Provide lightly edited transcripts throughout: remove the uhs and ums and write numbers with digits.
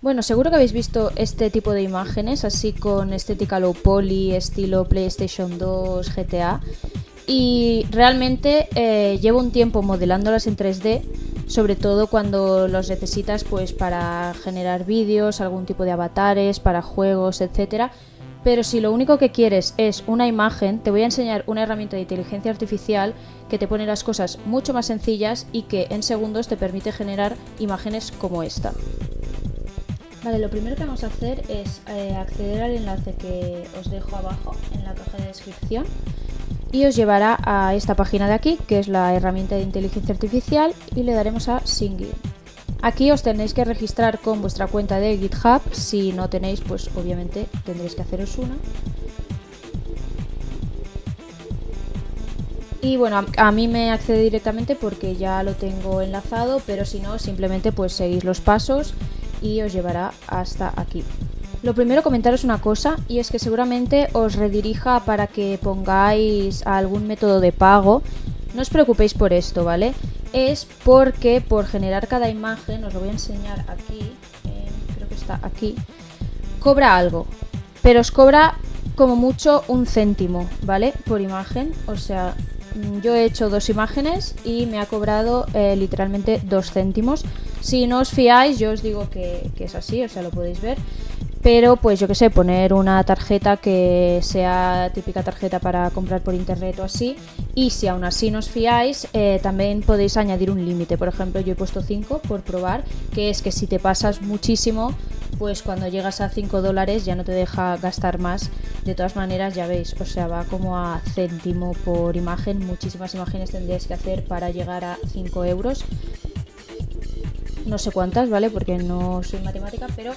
Bueno, seguro que habéis visto este tipo de imágenes, así con estética low poly, estilo PlayStation 2, GTA. Y realmente llevo un tiempo modelándolas en 3D, sobre todo cuando los necesitas pues para generar vídeos, algún tipo de avatares, para juegos, etcétera. Pero si lo único que quieres es una imagen, te voy a enseñar una herramienta de inteligencia artificial que te pone las cosas mucho más sencillas y que en segundos te permite generar imágenes como esta. Vale, lo primero que vamos a hacer es acceder al enlace que os dejo abajo en la caja de descripción y os llevará a esta página de aquí, que es la herramienta de inteligencia artificial, y le daremos a Sign. Aquí os tenéis que registrar con vuestra cuenta de GitHub. Si no tenéis, pues obviamente tendréis que haceros una. Y bueno, a mí me accede directamente porque ya lo tengo enlazado, pero si no, simplemente pues seguís los pasos y os llevará hasta aquí. Lo primero, comentaros una cosa, y es que seguramente os redirija para que pongáis algún método de pago. No os preocupéis por esto, ¿vale? Es porque por generar cada imagen, os lo voy a enseñar aquí, creo que está aquí, cobra algo, pero os cobra como mucho 1 céntimo, ¿vale? Por imagen, o sea, yo he hecho 2 imágenes y me ha cobrado literalmente 2 céntimos. Si no os fiáis, yo os digo que es así, o sea, lo podéis ver. Pero pues yo que sé, poner una tarjeta que sea típica tarjeta para comprar por internet o así. Y si aún así no os fiáis, también podéis añadir un límite. Por ejemplo, yo he puesto 5 por probar, que es que si te pasas muchísimo, pues cuando llegas a $5 ya no te deja gastar más. De todas maneras, ya veis, o sea, va como a céntimo por imagen. Muchísimas imágenes tendríais que hacer para llegar a 5 euros. No sé cuántas, ¿vale? Porque no soy matemática, pero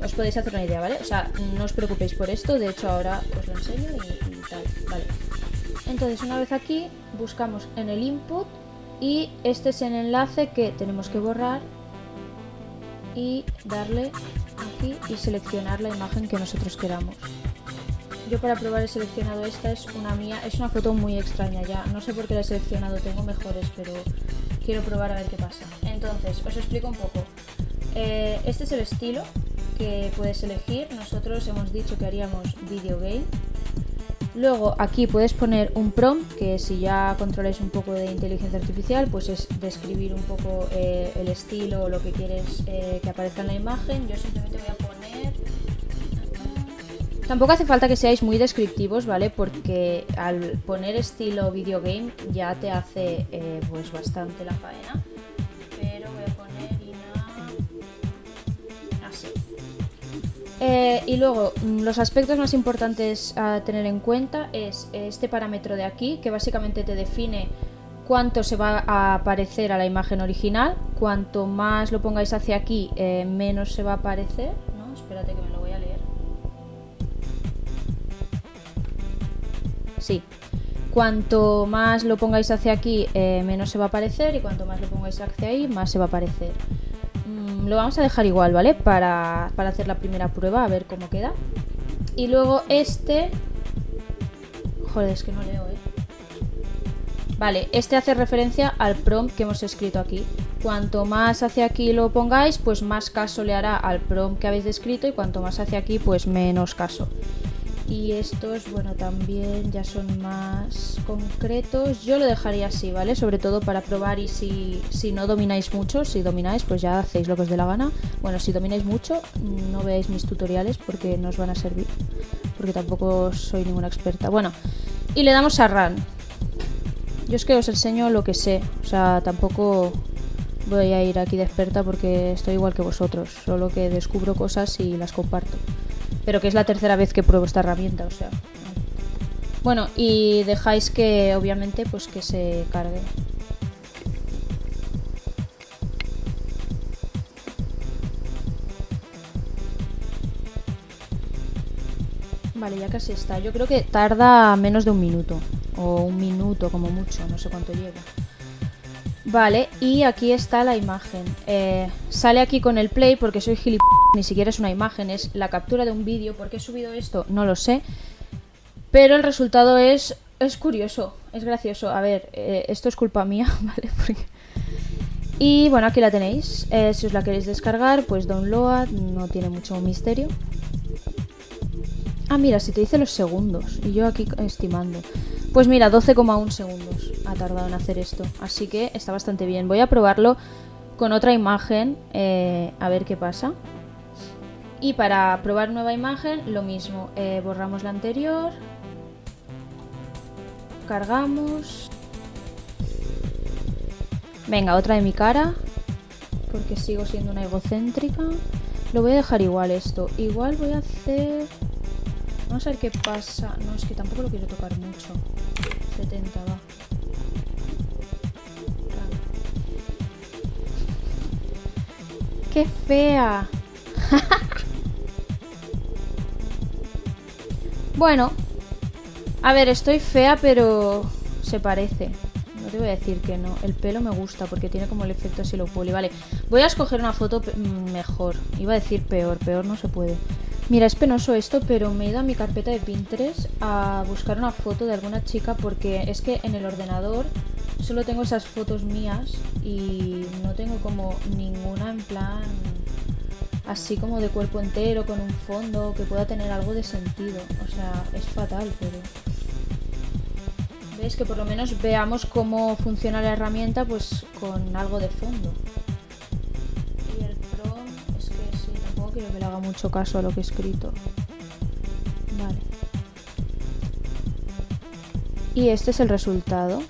os podéis hacer una idea, ¿vale? O sea, no os preocupéis por esto, de hecho ahora os lo enseño y tal, ¿vale? Entonces, una vez aquí, buscamos en el input y este es el enlace que tenemos que borrar y darle aquí y seleccionar la imagen que nosotros queramos. Yo para probar he seleccionado esta, es una mía, es una foto muy extraña ya, no sé por qué la he seleccionado, tengo mejores, pero quiero probar a ver qué pasa. Entonces, os explico un poco. Este es el estilo que puedes elegir, nosotros hemos dicho que haríamos video game. Luego aquí puedes poner un prompt, que si ya controláis un poco de inteligencia artificial, pues es describir un poco el estilo o lo que quieres que aparezca en la imagen. Yo simplemente voy a poner... Tampoco hace falta que seáis muy descriptivos, ¿vale? Porque al poner estilo video game ya te hace pues bastante la faena. Pero voy a poner así. Y luego, los aspectos más importantes a tener en cuenta es este parámetro de aquí, que básicamente te define cuánto se va a parecer a la imagen original. Cuanto más lo pongáis hacia aquí, menos se va a parecer, ¿no? Espérate que me lo voy a leer. Sí. Cuanto más lo pongáis hacia aquí, menos se va a parecer, y cuanto más lo pongáis hacia ahí, más se va a parecer. Lo vamos a dejar igual, ¿vale? Para hacer la primera prueba, a ver cómo queda. Y luego este... Joder, es que no leo, Vale, este hace referencia al prompt que hemos escrito aquí. Cuanto más hacia aquí lo pongáis, pues más caso le hará al prompt que habéis descrito, y cuanto más hacia aquí, pues menos caso. Y estos, bueno, también ya son más concretos. Yo lo dejaría así, ¿vale? Sobre todo para probar, y si no domináis mucho, si domináis, pues ya hacéis lo que os dé la gana. Bueno, si domináis mucho, no veáis mis tutoriales porque no os van a servir, porque tampoco soy ninguna experta. Bueno, y le damos a Run. Yo es que os enseño lo que sé, o sea, tampoco voy a ir aquí de experta porque estoy igual que vosotros, solo que descubro cosas y las comparto. Pero que es la tercera vez que pruebo esta herramienta, o sea. Bueno, y dejáis que, obviamente, pues que se cargue. Vale, ya casi está. Yo creo que tarda menos de 1 minuto. O 1 minuto como mucho, no sé cuánto lleva. Vale, y aquí está la imagen. Sale aquí con el play porque soy gilipollas, ni siquiera es una imagen, es la captura de un vídeo. ¿Por qué he subido esto? No lo sé. Pero el resultado es curioso, es gracioso. A ver, esto es culpa mía, ¿vale? Porque Y bueno, aquí la tenéis. Si os la queréis descargar, pues download, no tiene mucho misterio. Ah, mira, si te dice los segundos. Y yo aquí estimando. Pues mira, 12,1 segundos ha tardado en hacer esto. Así que está bastante bien. Voy a probarlo con otra imagen, a ver qué pasa. Y para probar nueva imagen, lo mismo. Borramos la anterior. Cargamos. Venga, otra de mi cara. Porque sigo siendo una egocéntrica. Lo voy a dejar igual esto. Igual voy a hacer... Vamos a ver qué pasa. No, es que tampoco lo quiero tocar mucho. 70, va. ¡Qué fea! Bueno. A ver, estoy fea, pero se parece. No te voy a decir que no. El pelo me gusta porque tiene como el efecto así low poly. Vale, voy a escoger una foto mejor. Iba a decir peor, peor no se puede. Mira, es penoso esto, pero me he ido a mi carpeta de Pinterest a buscar una foto de alguna chica porque es que en el ordenador solo tengo esas fotos mías y no tengo como ninguna en plan así como de cuerpo entero, con un fondo que pueda tener algo de sentido. O sea, es fatal, pero... ¿Veis? Que por lo menos veamos cómo funciona la herramienta pues con algo de fondo. Y el prom, es que sí, tampoco quiero que le haga mucho caso a lo que he escrito. Vale. Y este es el resultado.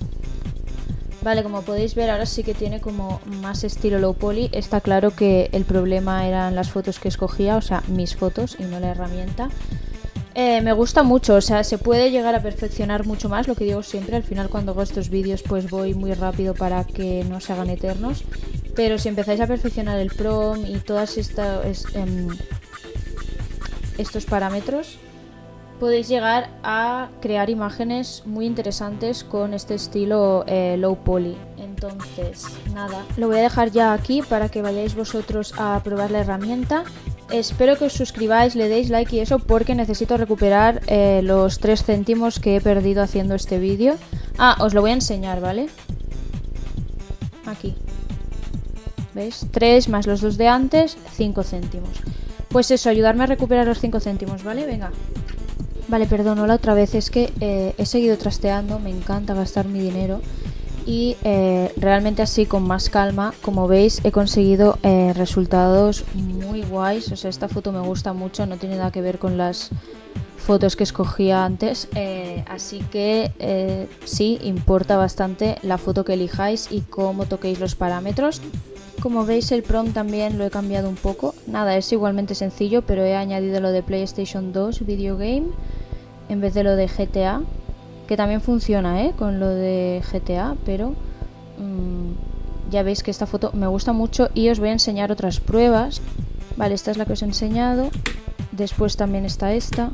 Vale, como podéis ver ahora sí que tiene como más estilo low poly. Está claro que el problema eran las fotos que escogía, o sea, mis fotos y no la herramienta. Me gusta mucho, o sea, se puede llegar a perfeccionar mucho más, lo que digo siempre. Al final cuando hago estos vídeos pues voy muy rápido para que no se hagan eternos. Pero si empezáis a perfeccionar el prom y todos estos parámetros, podéis llegar a crear imágenes muy interesantes con este estilo low poly. Entonces, nada, lo voy a dejar ya aquí para que vayáis vosotros a probar la herramienta. Espero que os suscribáis, le deis like y eso, porque necesito recuperar los 3 céntimos que he perdido haciendo este vídeo. Ah, os lo voy a enseñar, ¿vale? Aquí. ¿Veis? 3 más los 2 de antes, 5 céntimos. Pues eso, ayudarme a recuperar los 5 céntimos, ¿vale? Venga. Vale, perdón, hola otra vez, es que he seguido trasteando, me encanta gastar mi dinero y realmente así con más calma, como veis, he conseguido resultados muy guays. O sea, esta foto me gusta mucho, no tiene nada que ver con las fotos que escogía antes, así que sí, importa bastante la foto que elijáis y cómo toquéis los parámetros. Como veis, el prompt también lo he cambiado un poco. Nada, es igualmente sencillo, pero he añadido lo de PlayStation 2 Video Game en vez de lo de GTA, que también funciona con lo de GTA, pero ya veis que esta foto me gusta mucho y os voy a enseñar otras pruebas. Vale, esta es la que os he enseñado. Después también está esta.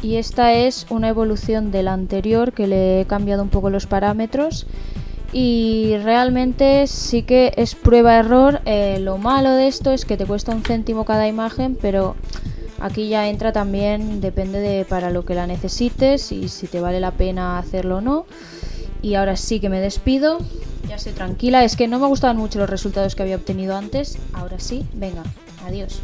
Y esta es una evolución de la anterior, que le he cambiado un poco los parámetros. Y realmente sí que es prueba-error. Lo malo de esto es que te cuesta 1 céntimo cada imagen, pero aquí ya entra también, depende de para lo que la necesites y si te vale la pena hacerlo o no. Y ahora sí que me despido, ya estoy tranquila. Es que no me gustaban mucho los resultados que había obtenido antes. Ahora sí, venga, adiós.